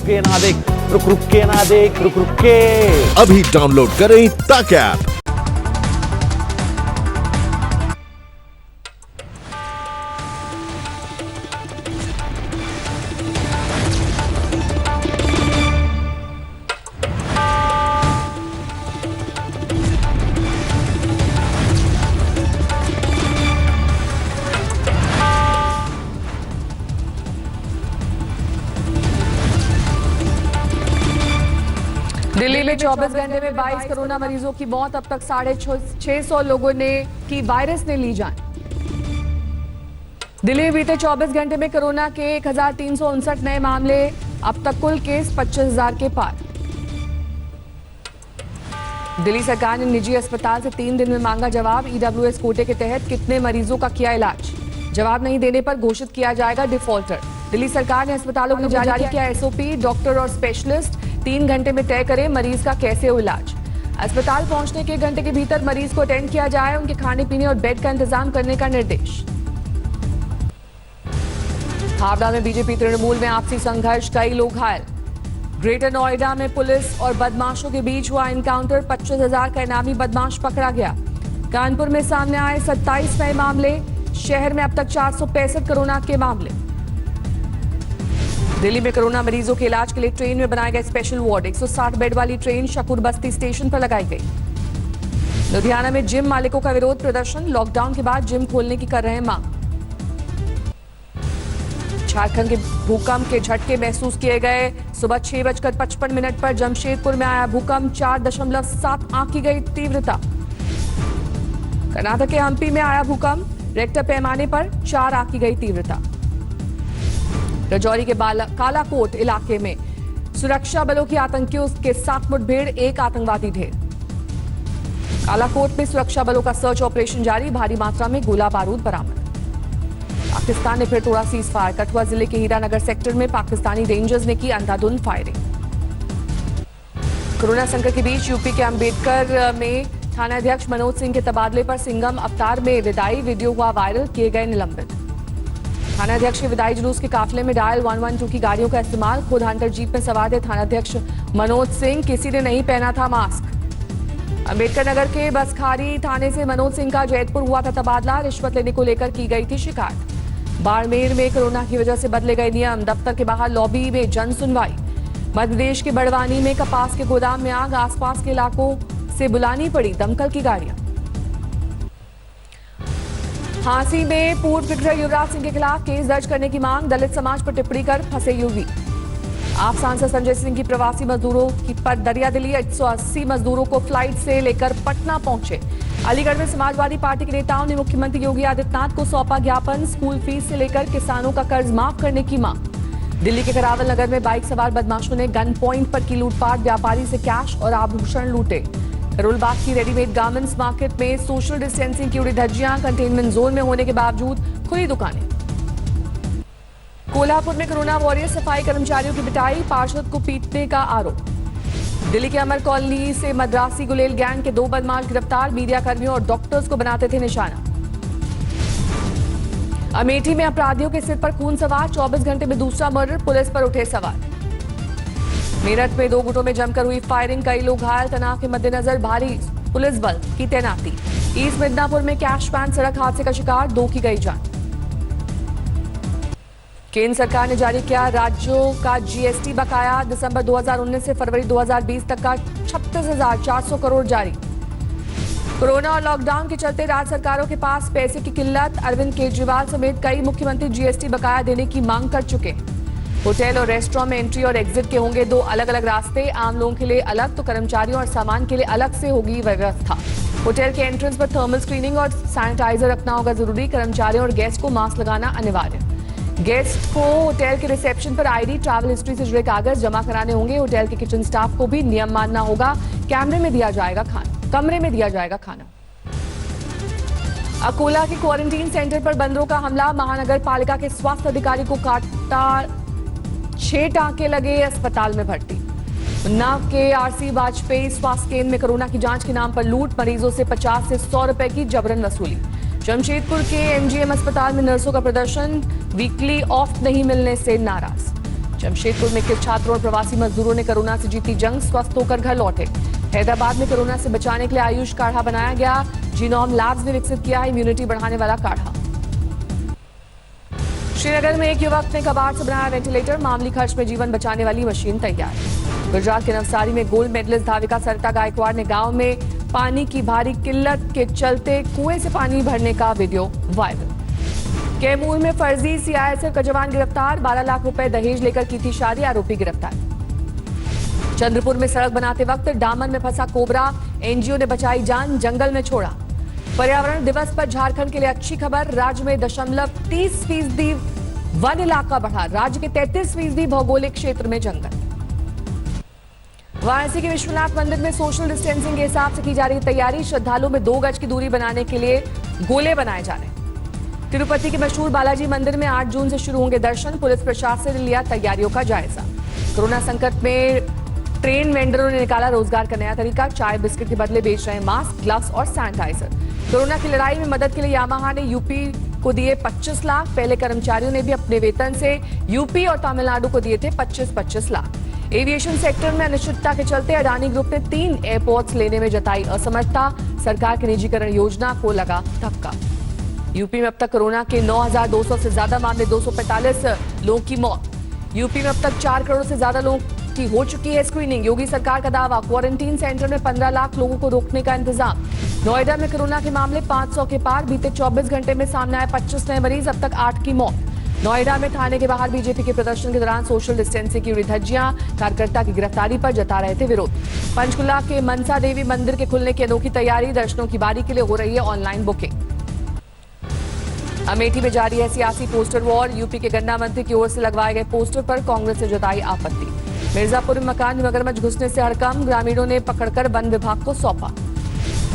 के ना देख, रुक के ना देख, रुक के। अभी डाउनलोड करें तक ऐप। दिल्ली में 24 घंटे में 22 कोरोना मरीजों की मौत। अब तक 650 लोगों ने की वायरस ने ली जान। दिल्ली में बीते 24 घंटे में कोरोना के 1359 नए मामले। अब तक कुल केस 25,000 के पार। दिल्ली सरकार ने निजी अस्पताल से 3 दिन में मांगा जवाब। ईडब्ल्यूएस कोटे के तहत कितने मरीजों का किया इलाज, जवाब नहीं देने पर घोषित किया जाएगा डिफॉल्टर। दिल्ली सरकार ने अस्पतालों को जारी किया एसओपी। डॉक्टर और स्पेशलिस्ट 3 घंटे में तय करें मरीज का कैसे हो इलाज। अस्पताल पहुंचने के 1 घंटे के भीतर मरीज को अटेंड किया जाए। उनके खाने पीने और बेड का इंतजाम करने का निर्देश। हावड़ा में बीजेपी तृणमूल में आपसी संघर्ष, कई लोग घायल। ग्रेटर नोएडा में पुलिस और बदमाशों के बीच हुआ एनकाउंटर। 25,000 का इनामी बदमाश पकड़ा गया। कानपुर में सामने आए 27 नए मामले। शहर में अब तक 465 कोरोना के मामले। दिल्ली में कोरोना मरीजों के इलाज के लिए ट्रेन में बनाए गए स्पेशल वार्ड। 160 बेड वाली ट्रेन शकूर बस्ती स्टेशन पर लगाई गई। लुधियाना में जिम मालिकों का विरोध प्रदर्शन। लॉकडाउन के बाद जिम खोलने की कर रहे हैं मांग। झारखंड के भूकंप के झटके महसूस किए गए। सुबह 6:55 पर जमशेदपुर में आया भूकंप। 4.7 आंक की गई तीव्रता। कर्नाटक के हम्पी में आया भूकंप। रेक्टर पैमाने पर 4 आंक की गई तीव्रता। राजौरी के कालाकोट इलाके में सुरक्षा बलों की आतंकियों के साथ मुठभेड़। 1 आतंकवादी ढेर। कालाकोट में सुरक्षा बलों का सर्च ऑपरेशन जारी। भारी मात्रा में गोला बारूद बरामद। पाकिस्तान ने फिर तोड़ा सीज फायर। कठुआ जिले के हीरानगर सेक्टर में पाकिस्तानी रेंजर्स ने की अंधाधुंध फायरिंग। कोरोना संकट के बीच यूपी के अंबेडकर में थानाध्यक्ष मनोज सिंह के तबादले पर सिंघम अवतार में विदाई वीडियो हुआ वायरल। किए गए निलंबित। थानाध्यक्ष के विदाई जुलूस के काफिले में डायल 112 की गाड़ियों का इस्तेमाल। खुद हंटर जीप में सवार थे थानाध्यक्ष मनोज सिंह। किसी ने नहीं पहना था मास्क। अंबेडकर नगर के बसखारी थाने से मनोज सिंह का जैतपुर हुआ था तबादला। रिश्वत लेने को लेकर की गई थी शिकायत। बाड़मेर में कोरोना की वजह से बदले गए नियम। दफ्तर के बाहर लॉबी में जन सुनवाई। मध्य प्रदेश के बड़वानी में कपास के गोदाम में आग। आसपास के इलाकों से बुलानी पड़ी दमकल की गाड़ियां। झांसी में पूर्व विग्रह युवराज सिंह के खिलाफ केस दर्ज करने की मांग। दलित समाज पर टिप्पणी कर फंसे योगी। आप सांसद संजय सिंह की प्रवासी मजदूरों की पर दरियादिली। 180 मजदूरों को फ्लाइट से लेकर पटना पहुंचे। अलीगढ़ में समाजवादी पार्टी के नेताओं ने मुख्यमंत्री योगी आदित्यनाथ को सौंपा ज्ञापन। स्कूल फीस से लेकर किसानों का कर्ज माफ करने की मांग। दिल्ली के करावल नगर में बाइक सवार बदमाशों ने गन पॉइंट पर की लूटपाट। व्यापारी से कैश और आभूषण लूटे। करोलबाग की रेडीमेड गारमेंट्स मार्केट में सोशल डिस्टेंसिंग की उड़ी धज्जियां। कंटेनमेंट जोन में होने के बावजूद खुली दुकानें। कोल्हापुर में कोरोना वॉरियर सफाई कर्मचारियों की पिटाई। पार्षद को पीटने का आरोप। दिल्ली के अमर कॉलोनी से मद्रासी गुलेल गैंग के 2 बदमाश गिरफ्तार। मीडिया कर्मियों और डॉक्टर्स को बनाते थे निशाना। अमेठी में अपराधियों के सिर पर खून सवार। 24 घंटे में दूसरा मर्डर। पुलिस पर उठे सवाल। मेरठ में 2 गुटों में जमकर हुई फायरिंग। कई लोग घायल। तनाव के मद्देनजर भारी पुलिस बल की तैनाती। ईस्ट मिदनापुर में कैश वैन सड़क हादसे का शिकार। 2 की गई जान। केंद्र सरकार ने जारी किया राज्यों का जीएसटी बकाया। दिसंबर 2019 से फरवरी 2020 तक का 36,400 करोड़ जारी। कोरोना और लॉकडाउन के चलते राज्य सरकारों के पास पैसे की किल्लत। अरविंद केजरीवाल समेत कई मुख्यमंत्री जीएसटी बकाया देने की मांग कर चुके। होटल और रेस्टोरेंट में एंट्री और एग्जिट के होंगे 2 अलग-अलग रास्ते। आम लोगों के लिए अलग तो कर्मचारियों और सामान के लिए अलग से होगी व्यवस्था। होटल के एंट्रेंस पर थर्मल स्क्रीनिंग और सैनिटाइजर रखना होगा जरूरी। कर्मचारियों और गेस्ट को मास्क लगाना अनिवार्य। गेस्ट को होटल के रिसेप्शन पर आईडी, ट्रैवल हिस्ट्री से जुड़े कागज जमा कराने होंगे। होटल के किचन स्टाफ को भी नियम मानना होगा। कमरे में दिया जाएगा खाना। अकोला के क्वारंटीन सेंटर पर बंदरों का हमला। महानगर पालिका के स्वास्थ्य अधिकारी को काटा। 6 टांके लगे। अस्पताल में भर्ती। उन्नाव के आरसी वाजपेयी स्वास्थ्य केंद्र में कोरोना की जांच के नाम पर लूट। मरीजों से 50 से 100 रुपए की जबरन वसूली। जमशेदपुर के एमजीएम अस्पताल में नर्सों का प्रदर्शन। वीकली ऑफ नहीं मिलने से नाराज। जमशेदपुर में 21 छात्रों और प्रवासी मजदूरों ने कोरोना से जीती जंग, स्वस्थ होकर घर लौटे। हैदराबाद में कोरोना से बचाने के लिए आयुष काढ़ा बनाया गया। जीनोम लैब्स ने विकसित किया इम्यूनिटी बढ़ाने वाला काढ़ा। श्रीनगर में एक युवक ने कबाड़ से बनाया वेंटिलेटर, मामूली खर्च में जीवन बचाने वाली मशीन तैयार। गुजरात के नवसारी में गोल्ड मेडलिस्ट धाविका सरिता गायकवाड़ ने गांव में पानी की भारी किल्लत के चलते कुएं से पानी भरने का वीडियो वायरल। कैमूर में फर्जी सीआईएसएफ का जवान गिरफ्तार, 12 लाख रुपए दहेज लेकर की थी शादी, आरोपी गिरफ्तार। चंद्रपुर में सड़क बनाते वक्त डामर में फंसा कोबरा, एनजीओ ने बचाई जान, जंगल में छोड़ा। पर्यावरण दिवस पर झारखंड के लिए अच्छी खबर, राज्य में 30% वन इलाका बढ़ा, राज्य के 33% भौगोलिक क्षेत्र में जंगल। वाराणसी के विश्वनाथ मंदिर में सोशल डिस्टेंसिंग के हिसाब से की जा रही तैयारी, श्रद्धालुओं में 2 गज की दूरी बनाने के लिए गोले बनाए जा रहे हैं। तिरुपति के मशहूर बालाजी मंदिर में 8 जून से शुरू होंगे दर्शन, पुलिस प्रशासन ने लिया तैयारियों का जायजा। कोरोना संकट में ट्रेन वेंडरों ने निकाला रोजगार का नया तरीका, चाय बिस्किट के बदले बेच रहे हैं मास्क, ग्लव्स और सैनिटाइजर। कोरोना की लड़ाई में मदद के लिए यामाहा ने यूपी को दिए 25 लाख, पहले कर्मचारियों ने भी अपने वेतन से यूपी और तमिलनाडु को दिए थे 25-25 लाख। एविएशन सेक्टर में अनिश्चितता के चलते अडानी ग्रुप ने 3 एयरपोर्ट्स लेने में जताई असमर्थता, सरकार की निजीकरण योजना को लगा धक्का। यूपी में अब तक कोरोना के 9,200 से ज्यादा मामले, 245 लोगों की मौत। यूपी में अब तक 4 करोड़ से ज्यादा लोगों की हो चुकी है स्क्रीनिंग, योगी सरकार का दावा। क्वारंटीन सेंटर में 15 लाख लोगों को रोकने का इंतजाम। नोएडा में कोरोना के मामले 500 के पार, बीते 24 घंटे में सामने आए 25 नए मरीज, अब तक 8 की मौत। नोएडा में थाने के बाहर बीजेपी के प्रदर्शन के दौरान सोशल डिस्टेंसिंग की उड़ी धज्जियां, कार्यकर्ता की गिरफ्तारी पर जता रहे थे विरोध। पंचकुला के मनसा देवी मंदिर के खुलने की अनोखी तैयारी, दर्शनों की बारी के लिए हो रही है ऑनलाइन बुकिंग। अमेठी में जारी है सियासी पोस्टर वॉर, यूपी के गन्ना मंत्री की ओर से लगवाए गए पोस्टर पर कांग्रेस ने जताई आपत्ति। मिर्जापुर में मकान में मगरमच्छ घुसने से हड़कंप, ग्रामीणों ने पकड़कर वन विभाग को सौंपा।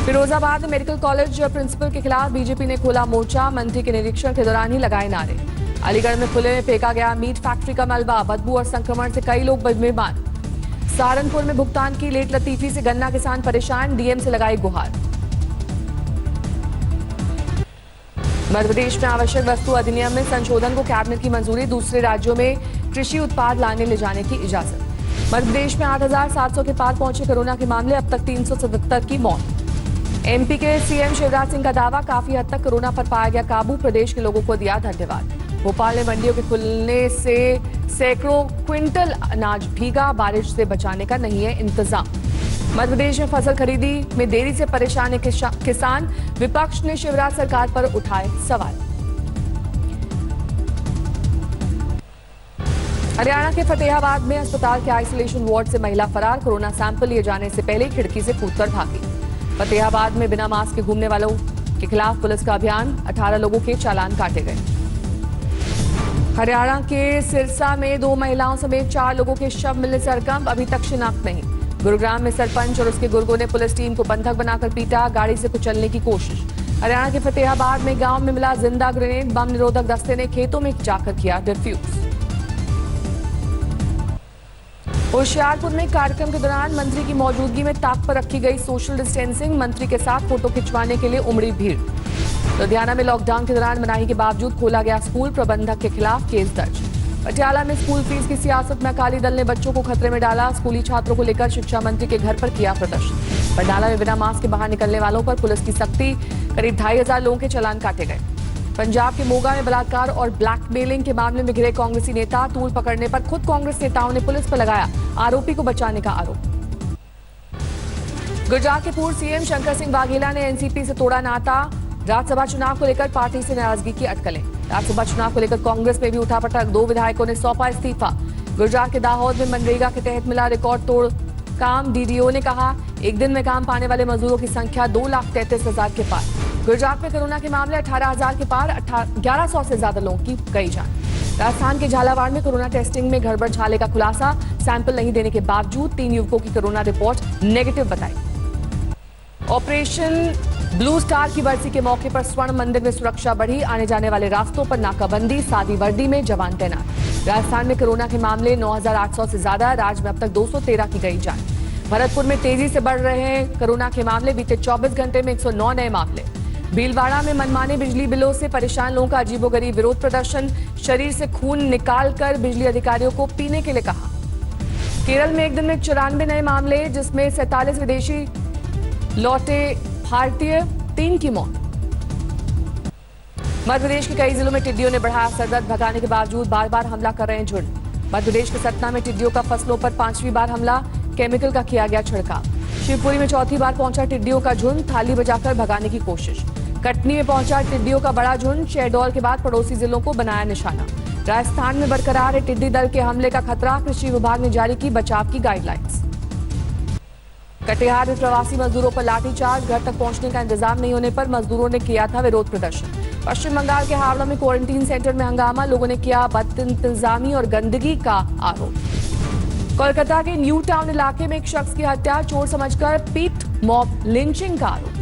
फिरोजाबाद में मेडिकल कॉलेज प्रिंसिपल के खिलाफ बीजेपी ने खोला मोर्चा, मंत्री के निरीक्षण के दौरान ही लगाए नारे। अलीगढ़ में खुले में फेंका गया मीट फैक्ट्री का मलबा, बदबू और संक्रमण से कई लोग बीमार। सहारनपुर में भुगतान की लेट लतीफी से गन्ना किसान परेशान, डीएम से लगाई गुहार। मध्य प्रदेश में आवश्यक वस्तु अधिनियम में संशोधन को कैबिनेट की मंजूरी, दूसरे राज्यों में कृषि उत्पाद लाने ले जाने की इजाजत। मध्य प्रदेश में 8,700 के पार पहुंचे कोरोना के मामले, अब तक 377 की मौत। एमपी के सीएम शिवराज सिंह का दावा, काफी हद तक कोरोना पर पाया गया काबू, प्रदेश के लोगों को दिया धन्यवाद। भोपाल में मंडियों के खुलने से सैकड़ों क्विंटल अनाज भीगा, बारिश से बचाने का नहीं है इंतजाम। मध्य प्रदेश में फसल खरीदी में देरी से परेशान है किसान, विपक्ष ने शिवराज सरकार पर उठाए सवाल। हरियाणा के फतेहाबाद में अस्पताल के आइसोलेशन वार्ड से महिला फरार, कोरोना सैंपल लिए जाने से पहले खिड़की से कूदकर भागी। फतेहाबाद में बिना मास्क के घूमने वालों के खिलाफ पुलिस का अभियान, 18 लोगों के चालान काटे गए। हरियाणा के सिरसा में 2 महिलाओं समेत 4 लोगों के शव मिलने से हड़कंप, अभी तक शिनाख्त नहीं। गुरुग्राम में सरपंच और उसके गुर्गों ने पुलिस टीम को बंधक बनाकर पीटा, गाड़ी से कुचलने की कोशिश। हरियाणा के फतेहाबाद में गांव में मिला जिंदा ग्रेनेड, बम निरोधक दस्ते ने खेतों में जाकर किया डिफ्यूज। होशियारपुर में कार्यक्रम के दौरान मंत्री की मौजूदगी में ताक पर रखी गई सोशल डिस्टेंसिंग, मंत्री के साथ फोटो खिंचवाने के लिए उमड़ी भीड़। लुधियाना में लॉकडाउन के दौरान मनाही के बावजूद खोला गया स्कूल, प्रबंधक के खिलाफ केस दर्ज। पटियाला में स्कूल फीस की सियासत में अकाली दल ने बच्चों को खतरे में डाला, स्कूली छात्रों को लेकर शिक्षा मंत्री के घर पर किया प्रदर्शन। बरनाला में बिना मास्क के बाहर निकलने वालों पर पुलिस की सख्ती, करीब 2,500 लोगों के चालान काटे गए। पंजाब के मोगा में बलात्कार और ब्लैकमेलिंग के मामले में घिरे कांग्रेसी नेता, तूल पकड़ने पर खुद कांग्रेस नेताओं ने पुलिस पर लगाया आरोपी को बचाने का आरोप। गुजरात के पूर्व सीएम शंकर सिंह वाघेला ने एनसीपी से तोड़ा नाता, राज्यसभा चुनाव को लेकर पार्टी से नाराजगी की अटकलें। राज्यसभा चुनाव को लेकर कांग्रेस में भी उठापटक, 2 विधायकों ने सौंपा इस्तीफा। गुजरात के दाहोद में मनरेगा के तहत मिला रिकॉर्ड तोड़ काम, डीडीओ ने कहा एक दिन में काम पाने वाले मजदूरों की संख्या 2,33,000 के पार। गुजरात में कोरोना के मामले 18,000 के पार, 1100 से ज्यादा लोगों की गई जान। राजस्थान के झालावाड़ में कोरोना टेस्टिंग में गड़बड़ झाले का खुलासा, सैंपल नहीं देने के बावजूद 3 युवकों की कोरोना रिपोर्ट नेगेटिव बताई। ऑपरेशन ब्लू स्टार की बरसी के मौके पर स्वर्ण मंदिर में सुरक्षा बढ़ी, आने जाने वाले रास्तों पर नाकाबंदी, सादी वर्दी में जवान तैनात। राजस्थान में कोरोना के मामले 9,800 से ज्यादा, राज्य में अब तक 213 की गई जान। भरतपुर में तेजी से बढ़ रहे हैं कोरोना के मामले, बीते 24 घंटे में 109 नए मामले। भीलवाड़ा में मनमाने बिजली बिलों से परेशान लोगों का अजीबोगरीब विरोध प्रदर्शन, शरीर से खून निकालकर बिजली अधिकारियों को पीने के लिए कहा। केरल में एक दिन में 94 नए मामले, जिसमें 47 विदेशी लौटे भारतीय, 3 की मौत। मध्य प्रदेश के कई जिलों में टिड्डियों ने बढ़ाया सरदर्द, भगाने के बावजूद बार बार हमला कर रहे हैं झुंड। मध्य प्रदेश के सतना में टिड्डियों का फसलों पर 5वीं बार हमला, केमिकल का किया गया छिड़काव। शिवपुरी में 4थी बार पहुंचा टिड्डियों का झुंड, थाली बजाकर भगाने की कोशिश। कटनी में पहुंचा टिड्डियों का बड़ा झुंड, शहडोल के बाद पड़ोसी जिलों को बनाया निशाना। राजस्थान में बरकरार है टिड्डी दल के हमले का खतरा, कृषि विभाग ने जारी की बचाव की गाइडलाइंस। कटिहार में प्रवासी मजदूरों पर लाठीचार्ज, घर तक पहुंचने का इंतजाम नहीं होने पर मजदूरों ने किया था विरोध प्रदर्शन। पश्चिम बंगाल के हावड़ा में क्वारंटीन सेंटर में हंगामा, लोगों ने किया बदइंतजामी और गंदगी का आरोप। कोलकाता के न्यू टाउन इलाके में एक शख्स की हत्या, चोर समझकर पीट मॉब लिंचिंग का आरोप।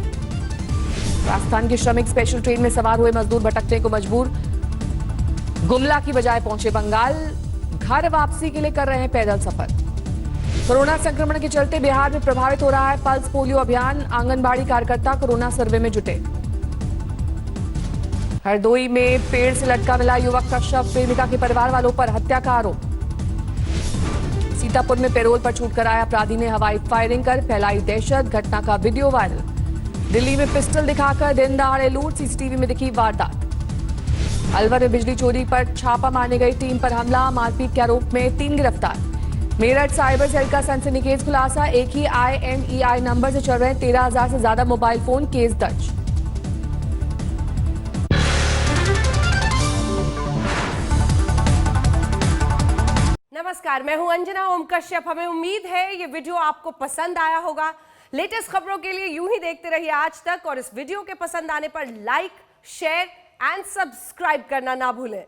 राजस्थान की श्रमिक स्पेशल ट्रेन में सवार हुए मजदूर भटकने को मजबूर, गुमला की बजाय पहुंचे बंगाल, घर वापसी के लिए कर रहे हैं पैदल सफर। कोरोना संक्रमण के चलते बिहार में प्रभावित हो रहा है पल्स पोलियो अभियान, आंगनबाड़ी कार्यकर्ता कोरोना सर्वे में जुटे। हरदोई में पेड़ से लटका मिला युवक का शव, प्रेमिका के परिवार वालों पर हत्या का आरोप। सीतापुर में पैरोल पर छूटकर आए अपराधी ने हवाई फायरिंग कर फैलाई दहशत, घटना का वीडियो वायरल। दिल्ली में पिस्टल दिखाकर दिन दहाड़े लूट, सीसीटीवी में दिखी वारदात। अलवर में बिजली चोरी पर छापा मारने गई टीम पर हमला, मारपीट के आरोप में 3 गिरफ्तार। मेरठ साइबर सेल का सनसनीखेज खुलासा, एक ही IMEI नंबर से चल रहे 13,000 से ज्यादा मोबाइल फोन, केस दर्ज। नमस्कार, मैं हूं अंजना ओम कश्यप। हमें उम्मीद है ये वीडियो आपको पसंद आया होगा। लेटेस्ट खबरों के लिए यूं ही देखते रहिए आज तक, और इस वीडियो के पसंद आने पर लाइक, शेयर एंड सब्सक्राइब करना ना भूलें।